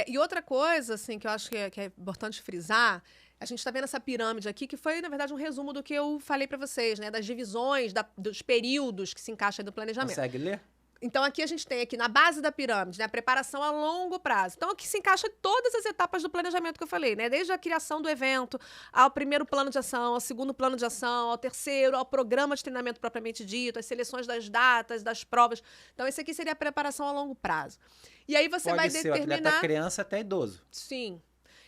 E outra coisa, assim, que eu acho que é importante frisar, a gente está vendo essa pirâmide aqui, que foi, na verdade, um resumo do que eu falei para vocês, né? Das divisões, dos períodos que se encaixam aí no planejamento. Consegue ler? Então, aqui a gente tem aqui na base da pirâmide, né, a preparação a longo prazo. Então, aqui se encaixa todas as etapas do planejamento que eu falei, né? Desde a criação do evento, ao primeiro plano de ação, ao segundo plano de ação, ao terceiro, ao programa de treinamento propriamente dito, as seleções das datas, das provas. Então, esse aqui seria a preparação a longo prazo. E aí você vai determinar... Pode ser o atleta criança até idoso. Sim.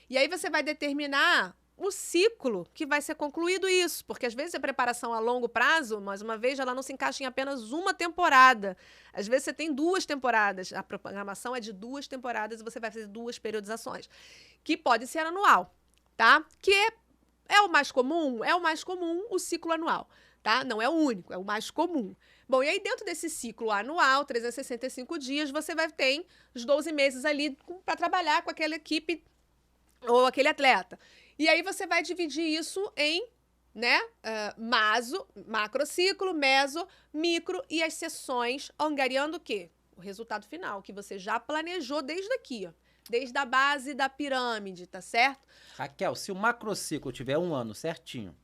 E aí você vai determinar o ciclo que vai ser concluído isso, porque às vezes a preparação a longo prazo, mais uma vez, ela não se encaixa em apenas uma temporada. Às vezes você tem 2 temporadas, a programação é de 2 temporadas e você vai fazer 2 periodizações, que pode ser anual, tá? Que é o mais comum o ciclo anual, tá? Não é o único, é o mais comum. Bom, e aí dentro desse ciclo anual, 365 dias, você vai ter os 12 meses ali para trabalhar com aquela equipe ou aquele atleta. E aí você vai dividir isso em, né, macrociclo, meso, micro e as sessões, angariando o quê? O resultado final, que você já planejou desde aqui, ó, desde a base da pirâmide, tá certo? Raquel, se o macrociclo tiver 1 ano certinho,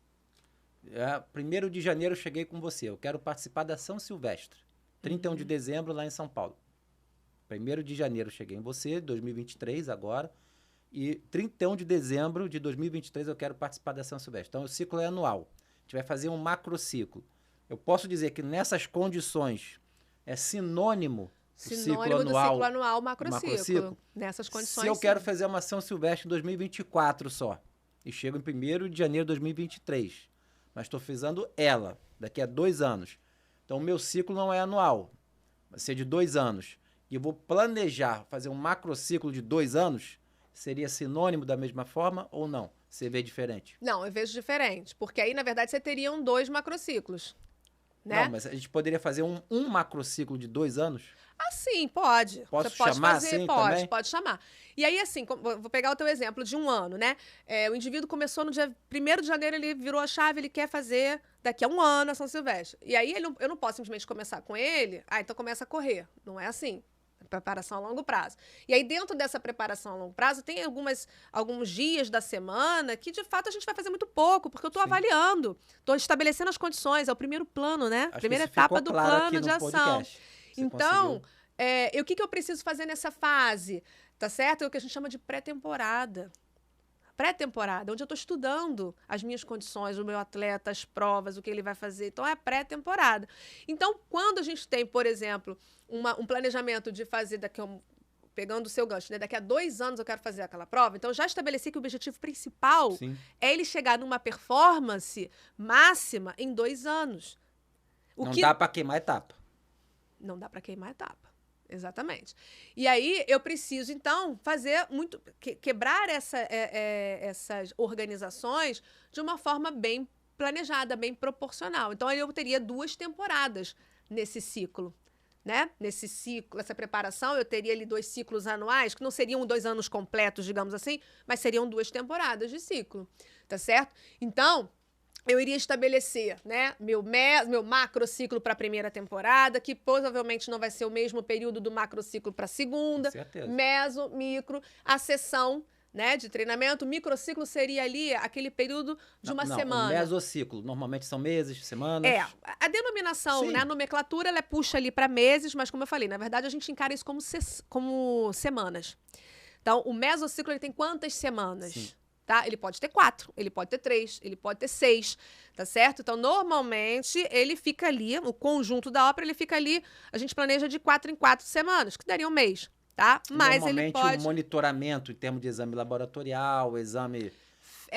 1º de janeiro eu cheguei com você, eu quero participar da São Silvestre, 31 de dezembro lá em São Paulo. 1º de janeiro eu cheguei em você, 2023 agora, e 31 de dezembro de 2023 eu quero participar da São Silvestre. Então, o ciclo é anual. A gente vai fazer um macrociclo. Eu posso dizer que nessas condições é sinônimo o ciclo anual, do ciclo anual, macrociclo. Nessas condições, se eu quero fazer uma São Silvestre em 2024 só, e chego em 1º de janeiro de 2023, mas estou fazendo ela daqui a 2 anos. Então, o meu ciclo não é anual, vai ser de 2 anos. E eu vou planejar fazer um macrociclo de 2 anos, seria sinônimo da mesma forma ou não? Você vê diferente? Não, eu vejo diferente, porque aí, na verdade, você teriam 2 macrociclos, né? Não, mas a gente poderia fazer um macrociclo de 2 anos? Ah, sim, pode. Posso você pode chamar fazer, assim pode, também? pode chamar. E aí, assim, vou pegar o teu exemplo de 1 ano, né? O indivíduo começou no dia 1º de janeiro, ele virou a chave, ele quer fazer daqui a 1 ano a São Silvestre. E aí, eu não posso simplesmente começar com ele, então começa a correr. Não é assim. Preparação a longo prazo. E aí, dentro dessa preparação a longo prazo, tem alguns dias da semana que, de fato, a gente vai fazer muito pouco, porque eu estou avaliando, estou estabelecendo as condições, é o primeiro plano, né? Acho Primeira que isso ficou etapa do claro plano aqui de no ação. podcast. Você Então, conseguiu. o que eu preciso fazer nessa fase? Tá certo? É o que a gente chama de pré-temporada. Pré-temporada, onde eu estou estudando as minhas condições, o meu atleta, as provas, o que ele vai fazer. Então, é pré-temporada. Então, quando a gente tem, por exemplo, um planejamento de fazer pegando o seu gancho, né? Daqui a 2 anos eu quero fazer aquela prova. Então, eu já estabeleci que o objetivo principal é ele chegar numa performance máxima em 2 anos. Dá para queimar etapa. Não dá para queimar etapa. Exatamente. E aí, eu preciso, então, fazer quebrar essas organizações de uma forma bem planejada, bem proporcional. Então, aí eu teria 2 temporadas nesse ciclo. Né? Nesse ciclo, essa preparação, eu teria ali 2 ciclos anuais, que não seriam 2 anos completos, digamos assim, mas seriam 2 temporadas de ciclo, tá certo? Então, eu iria estabelecer, né, meu macrociclo para a primeira temporada, que provavelmente não vai ser o mesmo período do macrociclo para a segunda, meso, micro, a sessão, né, de treinamento. O microciclo seria ali aquele período de uma semana. O mesociclo, normalmente são meses, semanas. A denominação, né, a nomenclatura, ela puxa ali para meses, mas como eu falei, na verdade a gente encara isso como semanas. Então, o mesociclo, ele tem quantas semanas? Sim. Tá? Ele pode ter 4, ele pode ter 3, ele pode ter 6, tá certo? Então, normalmente, ele fica ali, o conjunto da ópera, ele fica ali, a gente planeja de 4 em 4 semanas, que daria um mês. Tá? Mas normalmente, ele pode... o monitoramento em termos de exame laboratorial, exame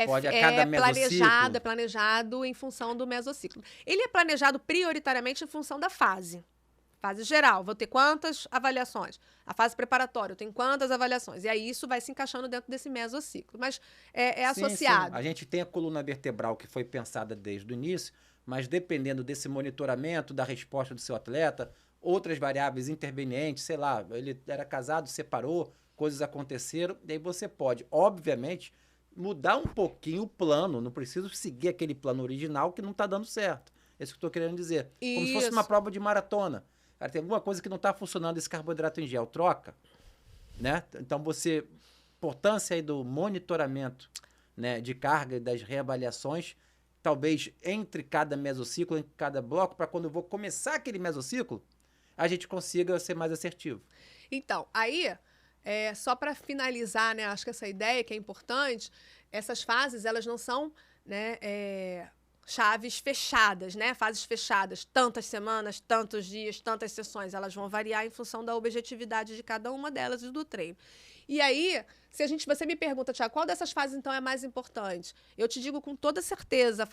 pode a cada mesociclo. É planejado em função do mesociclo. Ele é planejado prioritariamente em função da fase. Fase geral, vou ter quantas avaliações? A fase preparatória, eu tenho quantas avaliações? E aí isso vai se encaixando dentro desse mesociclo. Mas é associado. Sim. A gente tem a coluna vertebral que foi pensada desde o início, mas dependendo desse monitoramento, da resposta do seu atleta, outras variáveis intervenientes, sei lá, ele era casado, separou, coisas aconteceram, e aí você pode, obviamente, mudar um pouquinho o plano, não preciso seguir aquele plano original que não está dando certo. É isso que eu estou querendo dizer. Isso. Como se fosse uma prova de maratona. Cara, tem alguma coisa que não está funcionando, esse carboidrato em gel, troca. né? Então, importância aí do monitoramento, né, de carga e das reavaliações, talvez entre cada mesociclo, entre cada bloco, para quando eu vou começar aquele mesociclo, a gente consiga ser mais assertivo. Então, aí, só para finalizar, né, acho que essa ideia que é importante, essas fases, elas não são, né, chaves fechadas, né, fases fechadas, tantas semanas, tantos dias, tantas sessões, elas vão variar em função da objetividade de cada uma delas e do treino. E aí, você me pergunta, Tiago, qual dessas fases, então, é mais importante? Eu te digo com toda certeza,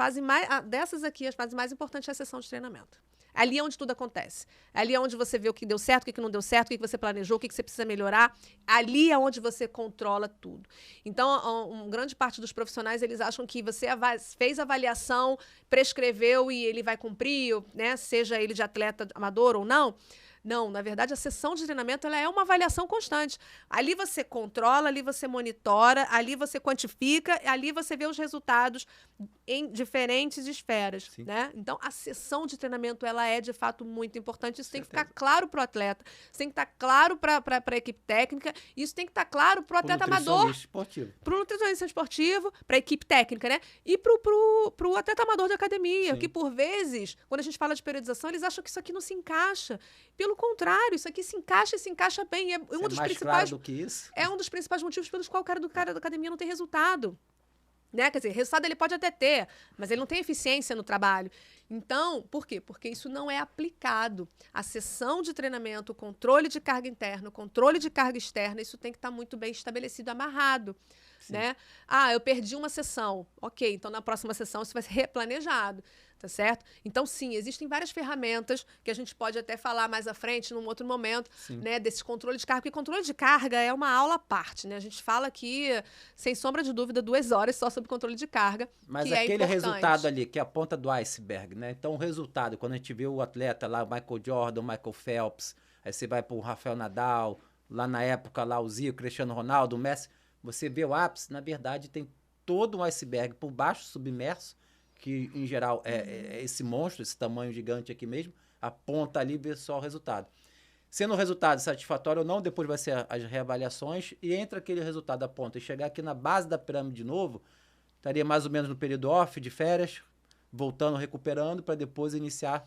dessas aqui, a fase mais importante é a sessão de treinamento. Ali é onde tudo acontece. Ali é onde você vê o que deu certo, o que não deu certo, o que você planejou, o que você precisa melhorar. Ali é onde você controla tudo. Então, uma grande parte dos profissionais, eles acham que você fez a avaliação, prescreveu e ele vai cumprir, né? Seja ele de atleta amador ou não. Não, na verdade, a sessão de treinamento ela é uma avaliação constante. Ali você controla, ali você monitora, ali você quantifica, ali você vê os resultados em diferentes esferas, né? Então, a sessão de treinamento ela é, de fato, muito importante. Isso tem que ficar claro para o atleta, isso tem que estar claro para a equipe técnica, isso tem que estar claro para o atleta amador. Para o nutricionista esportivo, para a equipe técnica, né? E para o atleta amador de academia, que, por vezes, quando a gente fala de periodização, eles acham que isso aqui não se encaixa. Pelo contrário, isso aqui se encaixa bem. É um dos principais, claro do que isso. É um dos principais motivos pelos quais o cara da academia não tem resultado. Né? Quer dizer, resultado ele pode até ter, mas ele não tem eficiência no trabalho. Então, por quê? Porque isso não é aplicado. A sessão de treinamento, o controle de carga interna, o controle de carga externa, isso tem que estar muito bem estabelecido, amarrado. Né? Eu perdi uma sessão. Ok, então na próxima sessão isso vai ser replanejado. Tá certo? Então, sim, existem várias ferramentas que a gente pode até falar mais à frente, num outro momento, né, desse controle de carga, porque controle de carga é uma aula à parte, né? A gente fala aqui, sem sombra de dúvida, 2 horas só sobre controle de carga. Mas que aquele é resultado ali, que é a ponta do iceberg, né? Então, o resultado, quando a gente vê o atleta lá, o Michael Jordan, o Michael Phelps, aí você vai pro Rafael Nadal, lá na época, lá o Zico, Cristiano Ronaldo, o Messi, você vê o ápice, na verdade, tem todo um iceberg por baixo, submerso, que em geral é esse monstro, esse tamanho gigante aqui mesmo, aponta ali e vê só o resultado. Sendo o resultado satisfatório ou não, depois vai ser as reavaliações, e entre aquele resultado da ponta e chegar aqui na base da pirâmide de novo, estaria mais ou menos no período off, de férias, voltando, recuperando, para depois iniciar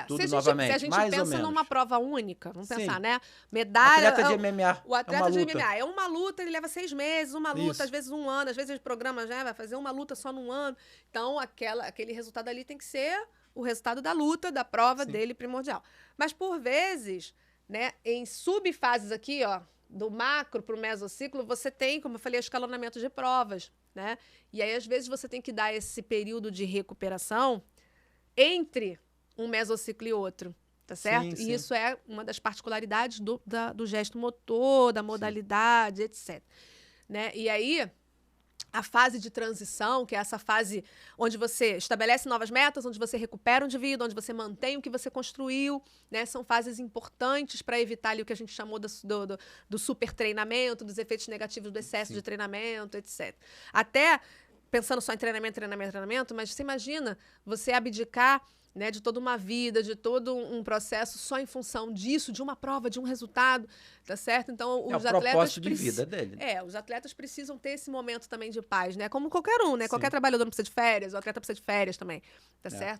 tudo novamente. Se a gente pensa numa prova única, vamos pensar, né? Medalha. Atleta de MMA. O atleta de MMA é uma luta, ele leva 6 meses, uma luta, às vezes 1 ano, às vezes o programa já vai fazer uma luta só num ano. Então, aquele resultado ali tem que ser o resultado da luta, da prova dele primordial. Mas, por vezes, né, em subfases aqui, ó, do macro para o mesociclo, você tem, como eu falei, escalonamento de provas, né? E aí, às vezes, você tem que dar esse período de recuperação entre um mesociclo e outro, tá certo? Sim. E isso é uma das particularidades do gesto motor, da modalidade, etc. Né? E aí, a fase de transição, que é essa fase onde você estabelece novas metas, onde você recupera um indivíduo, onde você mantém o que você construiu, né? São fases importantes para evitar ali o que a gente chamou do super treinamento, dos efeitos negativos do excesso de treinamento, etc. Até pensando só em treinamento, mas você imagina você abdicar, né, de toda uma vida, de todo um processo só em função disso, de uma prova, de um resultado, tá certo? Então, os atletas... É o propósito de vida dele. Os atletas precisam ter esse momento também de paz, né? Como qualquer um, né? Qualquer trabalhador não precisa de férias, o atleta precisa de férias também, tá certo?